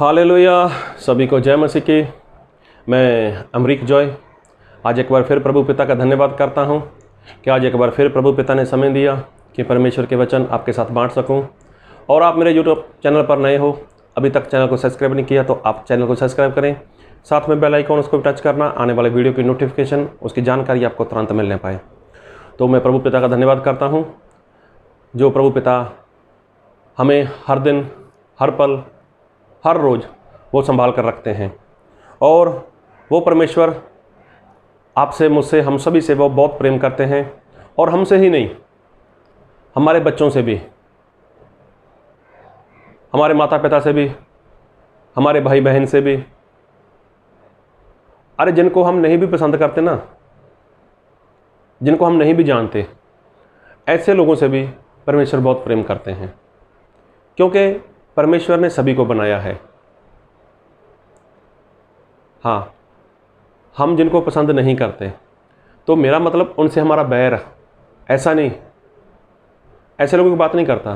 Hallelujah. सभी को जय मसीह की। मैं अमरीक जॉय आज एक बार फिर प्रभु पिता का धन्यवाद करता हूं कि आज एक बार फिर प्रभु पिता ने समय दिया कि परमेश्वर के वचन आपके साथ बांट सकूं। और आप मेरे यूट्यूब चैनल पर नए हो, अभी तक चैनल को सब्सक्राइब नहीं किया तो आप चैनल को सब्सक्राइब करें, साथ में बेल आइकॉन उसको भी टच करना, आने वाले वीडियो की नोटिफिकेशन उसकी जानकारी आपको तुरंत मिलने पाए। तो मैं प्रभु पिता का धन्यवाद करता हूँ जो प्रभु पिता हमें हर दिन, हर पल, हर रोज़ वो संभाल कर रखते हैं। और वो परमेश्वर आपसे, मुझसे, हम सभी से वो बहुत प्रेम करते हैं। और हमसे ही नहीं, हमारे बच्चों से भी, हमारे माता पिता से भी, हमारे भाई बहन से भी, अरे जिनको हम नहीं भी पसंद करते ना, जिनको हम नहीं भी जानते, ऐसे लोगों से भी परमेश्वर बहुत प्रेम करते हैं, क्योंकि परमेश्वर ने सभी को बनाया है। हाँ, हम जिनको पसंद नहीं करते तो मेरा मतलब उनसे हमारा बैर, ऐसा नहीं, ऐसे लोगों की बात नहीं करता।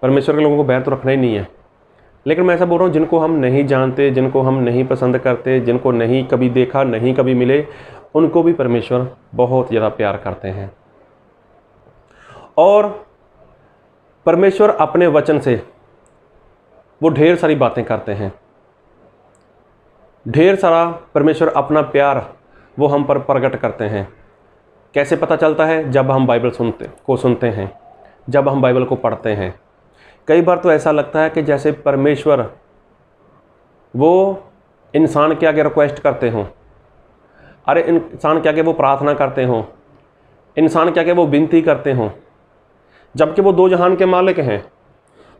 परमेश्वर के लोगों को बैर तो रखना ही नहीं है, लेकिन मैं ऐसा बोल रहा हूँ जिनको हम नहीं जानते, जिनको हम नहीं पसंद करते, जिनको नहीं कभी देखा, नहीं कभी मिले, उनको भी परमेश्वर बहुत ज़्यादा प्यार करते हैं। और परमेश्वर अपने वचन से वो ढेर सारी बातें करते हैं, ढेर सारा परमेश्वर अपना प्यार वो हम पर प्रकट करते हैं। कैसे पता चलता है? जब हम बाइबल सुनते हैं, जब हम बाइबल को पढ़ते हैं। कई बार तो ऐसा लगता है कि जैसे परमेश्वर वो इंसान के आगे रिक्वेस्ट करते हों, अरे इंसान के आगे वो प्रार्थना करते हों, इंसान के आगे वो विनती करते हों, जबकि वो दो जहान के मालिक हैं।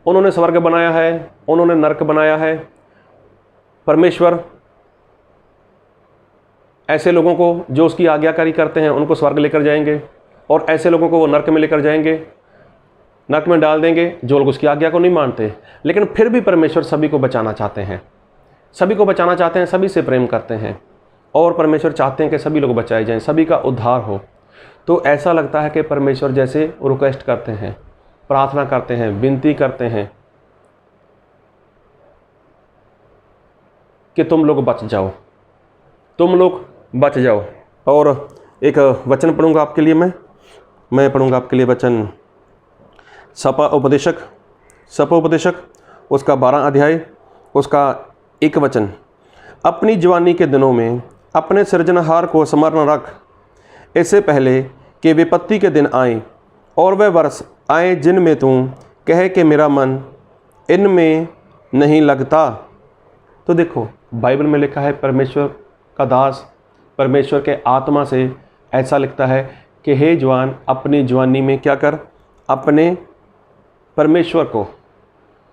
उन्होंने स्वर्ग बनाया है, उन्होंने नरक बनाया है। परमेश्वर ऐसे लोगों को जो उसकी आज्ञाकारी करते हैं उनको स्वर्ग लेकर जाएंगे, और ऐसे लोगों को वो नरक में लेकर जाएंगे, नरक में डाल देंगे जो लोग उसकी आज्ञा को नहीं मानते। लेकिन फिर भी परमेश्वर सभी को बचाना चाहते हैं, सभी को बचाना चाहते हैं, सभी से प्रेम करते हैं। और परमेश्वर चाहते हैं कि सभी लोग बचाए जाएं, सभी का उद्धार हो। तो ऐसा लगता है कि परमेश्वर जैसे रिक्वेस्ट करते हैं, प्रार्थना करते हैं, विनती करते हैं कि तुम लोग बच जाओ, तुम लोग बच जाओ। और एक वचन पढ़ूंगा आपके लिए, मैं पढ़ूंगा आपके लिए वचन सपा उपदेशक उसका 12 अध्याय उसका 1 वचन। अपनी जवानी के दिनों में अपने सृजनहार को स्मरण रख, इससे पहले कि विपत्ति के दिन आए और वह वर्ष आए जिनमें तू कहे कि मेरा मन इनमें नहीं लगता। तो देखो, बाइबल में लिखा है, परमेश्वर का दास परमेश्वर के आत्मा से ऐसा लिखता है कि हे जवान, अपनी जवानी में क्या कर, अपने परमेश्वर को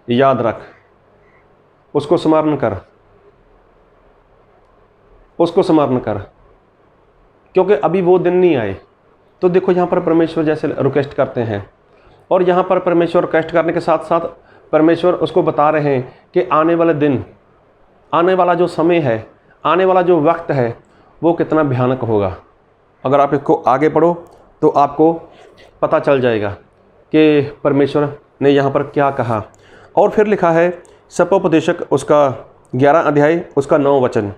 याद रख, उसको स्मरण कर, उसको स्मरण कर, क्योंकि अभी वो दिन नहीं आए। तो देखो, यहाँ पर परमेश्वर जैसे रिक्वेस्ट करते हैं, और यहाँ पर परमेश्वर रिक्वेस्ट करने के साथ साथ परमेश्वर उसको बता रहे हैं कि आने वाले दिन, आने वाला जो समय है, आने वाला जो वक्त है, वो कितना भयानक होगा। अगर आप इसको आगे पढ़ो तो आपको पता चल जाएगा कि परमेश्वर ने यहाँ पर क्या कहा। और फिर लिखा है सपोपदेशक उसका 11 अध्याय उसका 9 वचन।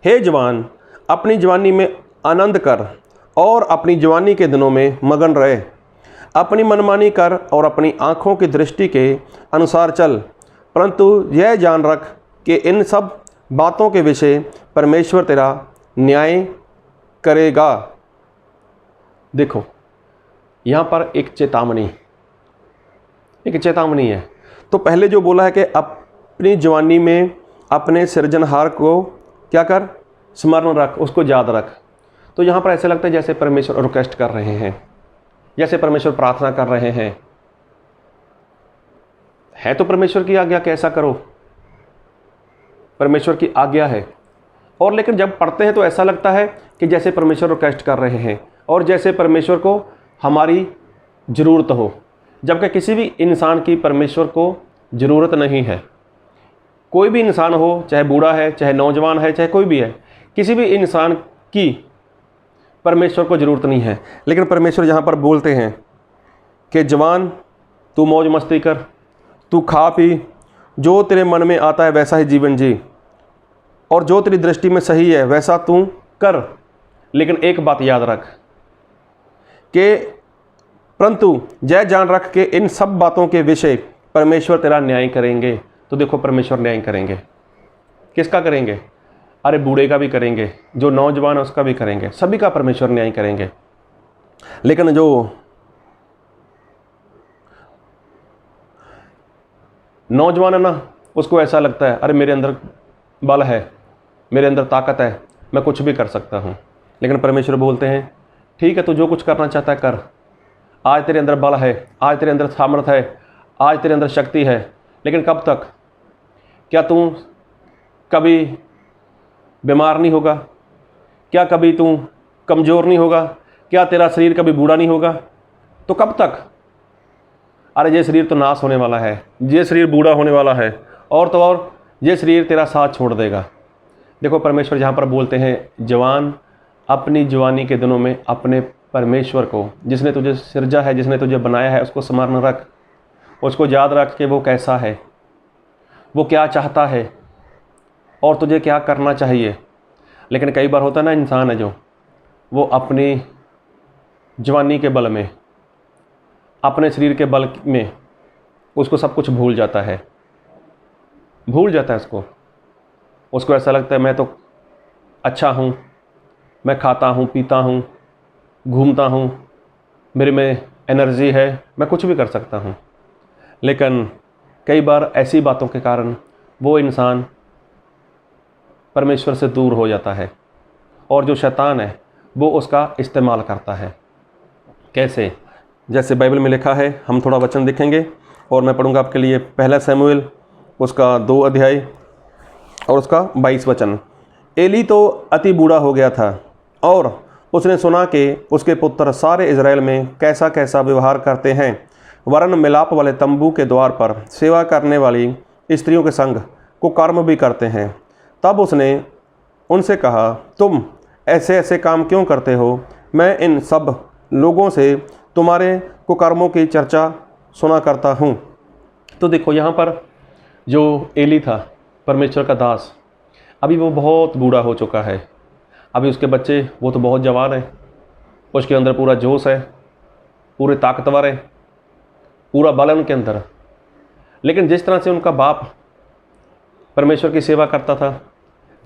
हे जवान, अपनी जवानी में आनंद कर और अपनी जवानी के दिनों में मगन रहे, अपनी मनमानी कर और अपनी आँखों की दृष्टि के अनुसार चल, परंतु यह जान रख कि इन सब बातों के विषय परमेश्वर तेरा न्याय करेगा। देखो, यहाँ पर एक चेतावनी है। तो पहले जो बोला है कि अपनी जवानी में अपने सृजनहार को क्या कर, स्मरण रख, उसको याद रख। तो यहाँ पर ऐसा लगता है जैसे परमेश्वर रिक्वेस्ट कर रहे हैं, जैसे परमेश्वर प्रार्थना कर रहे हैं। है तो परमेश्वर की आज्ञा कि ऐसा करो, परमेश्वर की आज्ञा है। और लेकिन जब पढ़ते हैं तो ऐसा लगता है कि जैसे परमेश्वर रिक्वेस्ट कर रहे हैं और जैसे परमेश्वर को हमारी ज़रूरत हो, जबकि किसी भी इंसान की परमेश्वर को ज़रूरत नहीं है। कोई भी इंसान हो, चाहे बूढ़ा है, चाहे नौजवान है, चाहे कोई भी है, किसी भी इंसान की परमेश्वर को ज़रूरत नहीं है। लेकिन परमेश्वर यहाँ पर बोलते हैं कि जवान, तू मौज मस्ती कर, तू खा पी जो तेरे मन में आता है वैसा ही जीवन जी, और जो तेरी दृष्टि में सही है वैसा तू कर। लेकिन एक बात याद रख कि परंतु जय जान रख के इन सब बातों के विषय परमेश्वर तेरा न्याय करेंगे। तो देखो परमेश्वर न्याय करेंगे, किसका करेंगे? अरे बूढ़े का भी करेंगे, जो नौजवान है उसका भी करेंगे, सभी का परमेश्वर न्याय करेंगे। लेकिन जो नौजवान है ना, उसको ऐसा लगता है अरे मेरे अंदर बल है, मेरे अंदर ताकत है, मैं कुछ भी कर सकता हूँ। लेकिन परमेश्वर बोलते हैं ठीक है, तू जो कुछ करना चाहता है कर, आज तेरे अंदर बल है, आज तेरे अंदर सामर्थ्य है, आज तेरे अंदर शक्ति है। लेकिन कब तक? क्या तू कभी बीमार नहीं होगा? क्या कभी तू कमज़ोर नहीं होगा? क्या तेरा शरीर कभी बूढ़ा नहीं होगा? तो कब तक? अरे ये शरीर तो नाश होने वाला है, ये शरीर बूढ़ा होने वाला है, और तो और ये शरीर तेरा साथ छोड़ देगा। देखो परमेश्वर जहाँ पर बोलते हैं जवान अपनी जवानी के दिनों में अपने परमेश्वर को, जिसने तुझे सिरजा है, जिसने तुझे बनाया है, उसको स्मरण रख, उसको याद रख कि वो कैसा है, वो क्या चाहता है और तुझे क्या करना चाहिए। लेकिन कई बार होता है ना, इंसान है जो वो अपनी जवानी के बल में, अपने शरीर के बल में उसको सब कुछ भूल जाता है, भूल जाता है उसको ऐसा लगता है मैं तो अच्छा हूँ, मैं खाता हूँ, पीता हूँ, घूमता हूँ, मेरे में एनर्जी है, मैं कुछ भी कर सकता हूँ। लेकिन कई बार ऐसी बातों के कारण वो इंसान परमेश्वर से दूर हो जाता है, और जो शैतान है वो उसका इस्तेमाल करता है। कैसे? जैसे बाइबल में लिखा है, हम थोड़ा वचन देखेंगे और मैं पढ़ूंगा आपके लिए। पहला शमूएल उसका 2 अध्याय और उसका 22 वचन। एली तो अति बूढ़ा हो गया था और उसने सुना कि उसके पुत्र सारे इज़राइल में कैसा कैसा व्यवहार करते हैं, वरन मिलाप वाले तंबू के द्वार पर सेवा करने वाली स्त्रियों के संग कुकर्म भी करते हैं। तब उसने उनसे कहा, तुम ऐसे ऐसे काम क्यों करते हो? मैं इन सब लोगों से तुम्हारे कुकर्मों की चर्चा सुना करता हूँ। तो देखो यहाँ पर जो एली था, परमेश्वर का दास, अभी वो बहुत बूढ़ा हो चुका है। अभी उसके बच्चे वो तो बहुत जवान है, उसके अंदर पूरा जोश है, पूरे ताकतवर है, पूरा बल है उनके अंदर। लेकिन जिस तरह से उनका बाप परमेश्वर की सेवा करता था,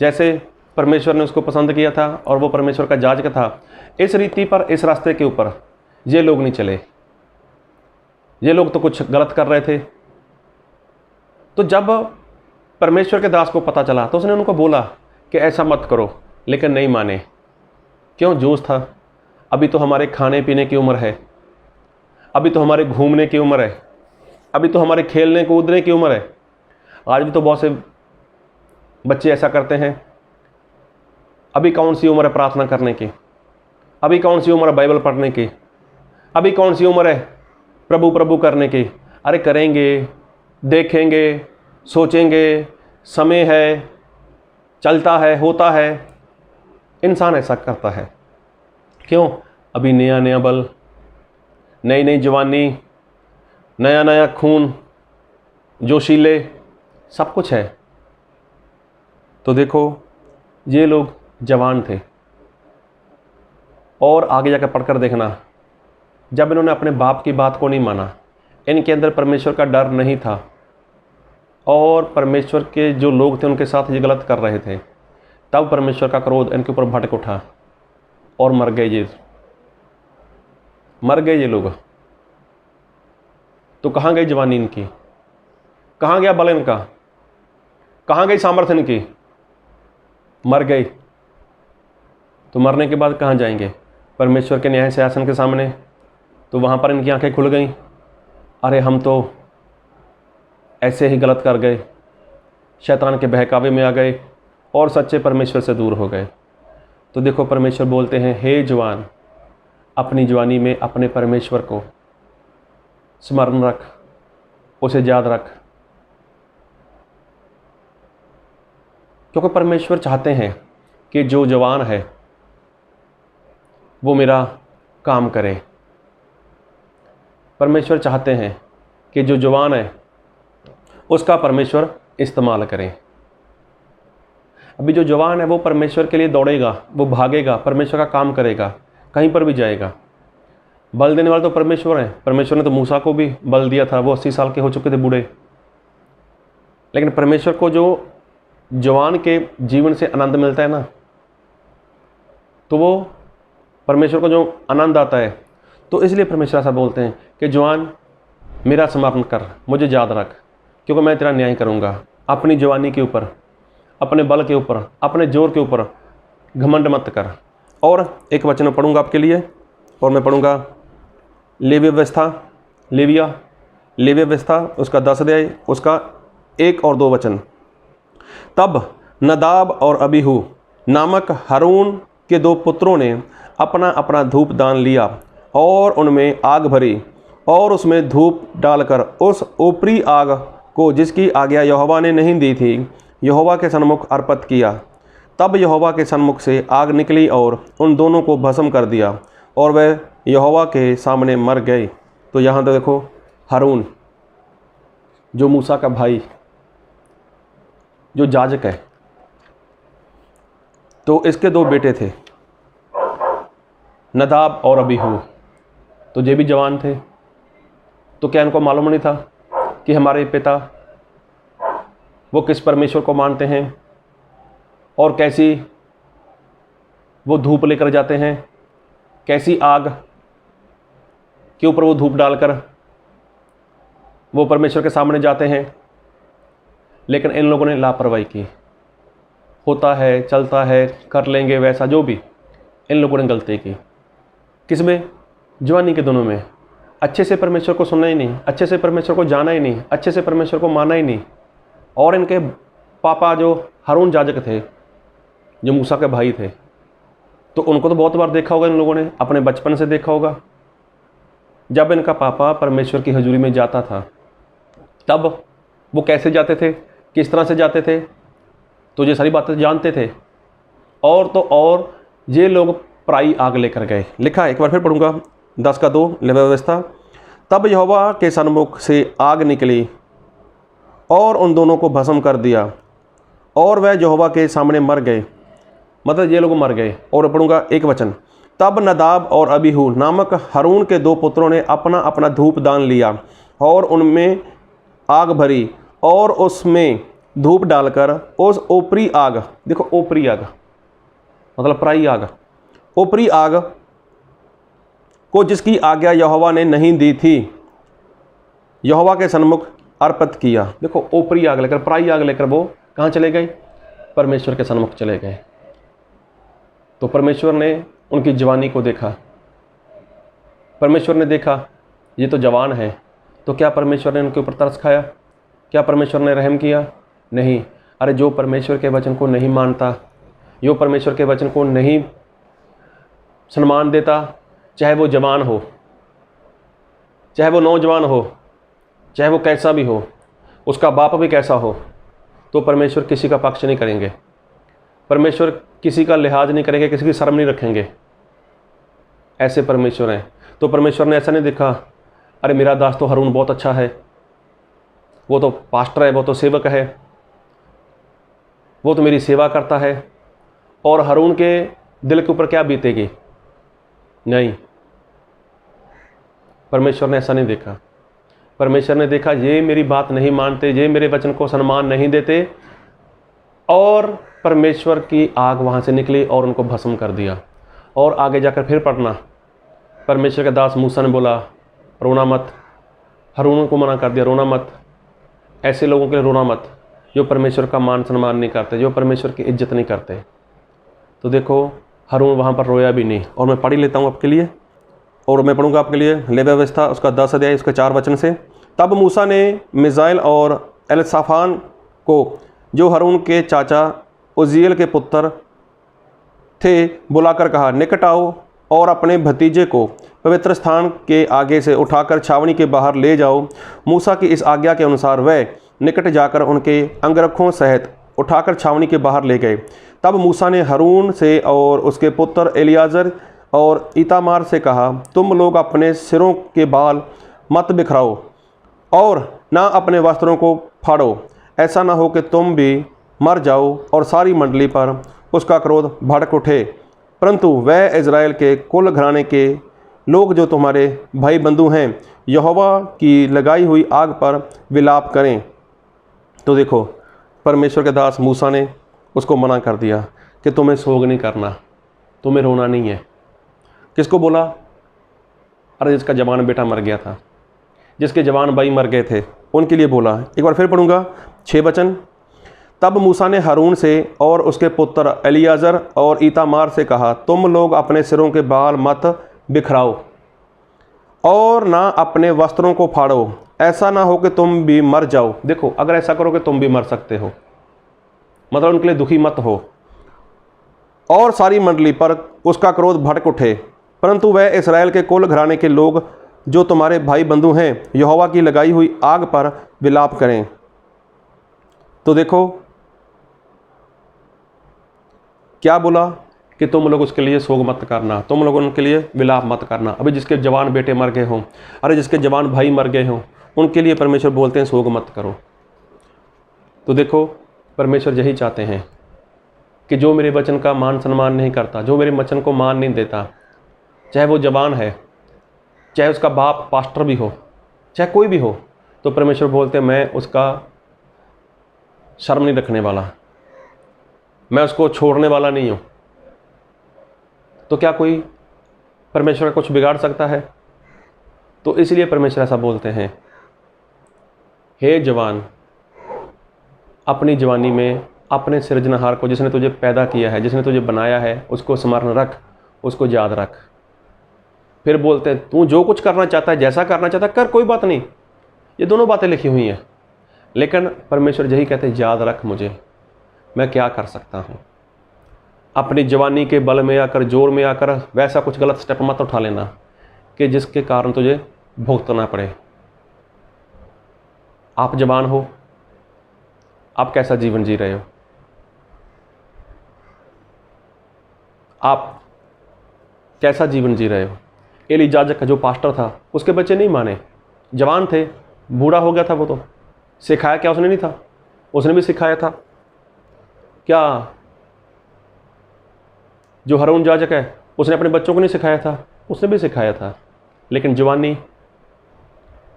जैसे परमेश्वर ने उसको पसंद किया था और वो परमेश्वर का याजक था, इस रीति पर, इस रास्ते के ऊपर ये लोग नहीं चले। ये लोग तो कुछ गलत कर रहे थे। तो जब परमेश्वर के दास को पता चला तो उसने उनको बोला कि ऐसा मत करो, लेकिन नहीं माने। क्यों? जोश था। अभी तो हमारे खाने पीने की उम्र है, अभी तो हमारे घूमने की उम्र है, अभी तो हमारे खेलने कूदने की उम्र है। आज भी तो बहुत से बच्चे ऐसा करते हैं। अभी कौन सी उम्र है प्रार्थना करने की? अभी कौन सी उम्र है बाइबल पढ़ने की? अभी कौन सी उम्र है प्रभु प्रभु करने की? अरे करेंगे, देखेंगे, सोचेंगे, समय है, चलता है, होता है। इंसान ऐसा करता है। क्यों? अभी नया नया बल, नई नई जवानी, नया नया खून, जोशीले, सब कुछ है। तो देखो ये लोग जवान थे, और आगे जाकर पढ़कर देखना, जब इन्होंने अपने बाप की बात को नहीं माना, इनके अंदर परमेश्वर का डर नहीं था, और परमेश्वर के जो लोग थे उनके साथ ये गलत कर रहे थे, तब परमेश्वर का क्रोध इनके ऊपर भड़क उठा और मर गए ये लोग। तो कहाँ गई जवानी इनकी? कहाँ गया बल इनका? कहाँ गई सामर्थ्य इनकी? मर गई। तो मरने के बाद कहाँ जाएंगे? परमेश्वर के न्याय सिंहासन के सामने। तो वहाँ पर इनकी आंखें खुल गईं, अरे हम तो ऐसे ही गलत कर गए, शैतान के बहकावे में आ गए और सच्चे परमेश्वर से दूर हो गए। तो देखो परमेश्वर बोलते हैं, हे जवान, अपनी जवानी में अपने परमेश्वर को स्मरण रख, उसे याद रख, क्योंकि परमेश्वर चाहते हैं कि जो जवान है वो मेरा काम करे। परमेश्वर चाहते हैं कि जो जवान है उसका परमेश्वर इस्तेमाल करें। अभी जो जवान है वो परमेश्वर के लिए दौड़ेगा, वो भागेगा, परमेश्वर का काम करेगा, कहीं पर भी जाएगा। बल देने वाला तो परमेश्वर है। परमेश्वर ने तो मूसा को भी बल दिया था, वो 80 साल के हो चुके थे बूढ़े। लेकिन परमेश्वर को जो जवान के जीवन से आनंद मिलता है ना, तो वो परमेश्वर को जो आनंद आता है, तो इसलिए परमेश्वर ऐसा बोलते हैं कि जवान मेरा समर्पण कर, मुझे याद रख, क्योंकि मैं तेरा न्याय करूँगा। अपनी जवानी के ऊपर, अपने बल के ऊपर, अपने जोर के ऊपर घमंड मत कर। और एक वचन पढ़ूंगा आपके लिए, और मैं पढ़ूंगा लेवी व्यवस्था उसका 10 अध्याय, उसका 1 और 2 वचन। तब नदाब और अबीहू नामक हारून के 2 पुत्रों ने अपना अपना धूप दान लिया और उनमें आग भरी और उसमें धूप डालकर उस ऊपरी आग को, जिसकी आज्ञा यहोवा ने नहीं दी थी, यहोवा के सन्मुख अर्पित किया। तब यहोवा के सन्मुख से आग निकली और उन दोनों को भस्म कर दिया और वह यहोवा के सामने मर गए। तो यहाँ तो देखो, हारून जो मूसा का भाई, जो याजक है, तो इसके 2 बेटे थे, नदाब और अबीहू। तो ये भी जवान थे। तो क्या इनको मालूम नहीं था कि हमारे पिता वो किस परमेश्वर को मानते हैं और कैसी वो धूप लेकर जाते हैं, कैसी आग के ऊपर वो धूप डालकर वो परमेश्वर के सामने जाते हैं। लेकिन इन लोगों ने लापरवाही की। होता है, चलता है, कर लेंगे वैसा, जो भी, इन लोगों ने गलती की। किसमें? जवानी के दोनों में। अच्छे से परमेश्वर को सुनना ही नहीं, अच्छे से परमेश्वर को जाना ही नहीं, अच्छे से परमेश्वर को माना ही नहीं। और इनके पापा जो हारून याजक थे, जो मूसा के भाई थे, तो उनको तो बहुत बार देखा होगा इन लोगों ने, अपने बचपन से देखा होगा। जब इनका पापा परमेश्वर की हजूरी में जाता था, तब वो कैसे जाते थे, किस तरह से जाते थे, तो ये सारी बातें जानते थे। और तो और ये लोग पराई आग लेकर गए। लिखा है, एक बार फिर पढ़ूंगा, 10 का 2 लेवी व्यवस्था। तब यहोवा के सन्मुख से आग निकली और उन दोनों को भस्म कर दिया और वह यहोवा के सामने मर गए। मतलब ये लोग मर गए। और पढ़ूंगा 1 वचन। तब नदाब और अबीहू नामक हारून के 2 पुत्रों ने अपना अपना धूप दान लिया और उनमें आग भरी और उसमें धूप डालकर उस ऊपरी आग, देखो ऊपरी आग मतलब पराई आग, ऊपरी आग को, जिसकी आज्ञा यहोवा ने नहीं दी थी, यहोवा के सन्मुख अर्पित किया। देखो ऊपरी आग लेकर, पराई आग लेकर वो कहाँ चले गए? परमेश्वर के सन्मुख चले गए। तो परमेश्वर ने उनकी जवानी को देखा। परमेश्वर ने देखा ये तो जवान है, तो क्या परमेश्वर ने उनके ऊपर तरस खाया? क्या परमेश्वर ने रहम किया? नहीं। अरे जो परमेश्वर के वचन को नहीं मानता, जो परमेश्वर के वचन को नहीं सम्मान देता, चाहे वो जवान हो, चाहे वो नौजवान हो, चाहे वो कैसा भी हो, उसका बाप भी कैसा हो, तो परमेश्वर किसी का पक्ष नहीं करेंगे। परमेश्वर किसी का लिहाज नहीं करेंगे, किसी की शर्म नहीं रखेंगे। ऐसे परमेश्वर हैं। तो परमेश्वर ने ऐसा नहीं देखा, अरे मेरा दास तो हारून बहुत अच्छा है, वो तो पास्टर है, वो तो सेवक है, वो तो मेरी सेवा करता है, और हारून के दिल के ऊपर क्या बीतेगी? नहीं, परमेश्वर ने ऐसा नहीं देखा। परमेश्वर ने देखा ये मेरी बात नहीं मानते, ये मेरे वचन को सम्मान नहीं देते, और परमेश्वर की आग वहाँ से निकली और उनको भस्म कर दिया। और आगे जाकर फिर पढ़ना, परमेश्वर के दास मूसा ने बोला रोना मत, हारून को मना कर दिया रोना मत। ऐसे लोगों के लिए रोना मत जो परमेश्वर का मान सम्मान नहीं करते, जो परमेश्वर की इज्जत नहीं करते। तो देखो हारून वहाँ पर रोया भी नहीं। और मैं पढ़ ही लेता हूँ आपके लिए, और मैं पढ़ूंगा आपके लिए लेवी व्यवस्था उसका 10 अध्याय उसके 4 वचन से। तब मूसा ने मिजाइल और एलसाफान को, जो हारून के चाचा उजियल के पुत्र थे, बुलाकर कहा, निकट आओ और अपने भतीजे को पवित्र स्थान के आगे से उठाकर छावनी के बाहर ले जाओ। मूसा की इस आज्ञा के अनुसार वह निकट जाकर उनके अंगरखों सहित उठाकर छावनी के बाहर ले गए। तब मूसा ने हारून से और उसके पुत्र एलियाजर और इतामार से कहा, तुम लोग अपने सिरों के बाल मत बिखराओ और ना अपने वस्त्रों को फाड़ो, ऐसा ना हो कि तुम भी मर जाओ और सारी मंडली पर उसका क्रोध भड़क उठे। परंतु वह इज़राइल के कुल घराने के लोग जो तुम्हारे भाई बंधु हैं यहोवा की लगाई हुई आग पर विलाप करें। तो देखो, परमेश्वर के दास मूसा ने उसको मना कर दिया कि तुम्हें सोग नहीं करना, तुम्हें रोना नहीं है। किसको बोला? अरे जिसका जवान बेटा मर गया था, जिसके जवान भाई मर गए थे, उनके लिए बोला। एक बार फिर पढ़ूंगा 6 वचन। तब मूसा ने हारून से और उसके पुत्र एलियाजर और ईतामार से कहा, तुम लोग अपने सिरों के बाल मत बिखराओ और ना अपने वस्त्रों को फाड़ो, ऐसा ना हो कि तुम भी मर जाओ। देखो, अगर ऐसा करोगे तुम भी मर सकते हो, मतलब उनके लिए दुखी मत हो। और सारी मंडली पर उसका क्रोध भड़क उठे। परंतु वह इस्राएल के कुल घराने के लोग जो तुम्हारे भाई बंधु हैं यहोवा की लगाई हुई आग पर विलाप करें। तो देखो क्या बोला कि तुम लोग उसके लिए सोग मत करना, तुम लोग उनके लिए विलाप मत करना। अभी जिसके जवान बेटे मर गए हों, अरे जिसके जवान भाई मर गए हों, उनके लिए परमेश्वर बोलते हैं सोग मत करो। तो देखो, परमेश्वर यही चाहते हैं कि जो मेरे वचन का मान सम्मान नहीं करता, जो मेरे वचन को मान नहीं देता, चाहे वो जवान है, चाहे उसका बाप पास्टर भी हो, चाहे कोई भी हो, तो परमेश्वर बोलते हैं मैं उसका शर्म नहीं रखने वाला, मैं उसको छोड़ने वाला नहीं हूँ। तो क्या कोई परमेश्वर का कुछ बिगाड़ सकता है? तो इसलिए परमेश्वर ऐसा बोलते हैं, हे जवान, अपनी जवानी में अपने सृजनहार को, जिसने तुझे पैदा किया है, जिसने तुझे बनाया है, उसको स्मरण रख, उसको याद रख। फिर बोलते हैं तू जो कुछ करना चाहता है, जैसा करना चाहता है कर, कोई बात नहीं। ये दोनों बातें लिखी हुई हैं, लेकिन परमेश्वर यही कहते हैं याद रख मुझे, मैं क्या कर सकता हूँ। अपनी जवानी के बल में आकर, जोर में आकर वैसा कुछ गलत स्टेप मत उठा लेना कि जिसके कारण तुझे भुगतना पड़े। आप जवान हो, आप कैसा जीवन जी रहे हो? आप कैसा जीवन जी रहे हो? एली याजक का जो पास्टर था, उसके बच्चे नहीं माने, जवान थे, बूढ़ा हो गया था वो, तो सिखाया क्या उसने नहीं था? उसने भी सिखाया था क्या? जो हारून याजक है, उसने अपने बच्चों को नहीं सिखाया था? उसने भी सिखाया था, लेकिन जवानी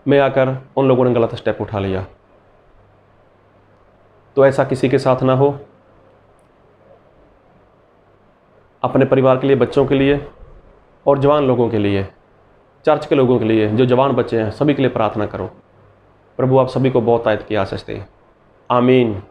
में आकर उन लोगों ने गलत स्टेप उठा लिया। तो ऐसा किसी के साथ ना हो। अपने परिवार के लिए, बच्चों के लिए और जवान लोगों के लिए, चर्च के लोगों के लिए, जो जवान बच्चे हैं, सभी के लिए प्रार्थना करो। प्रभु आप सभी को बहुत आयत की आशीष दे। आमीन।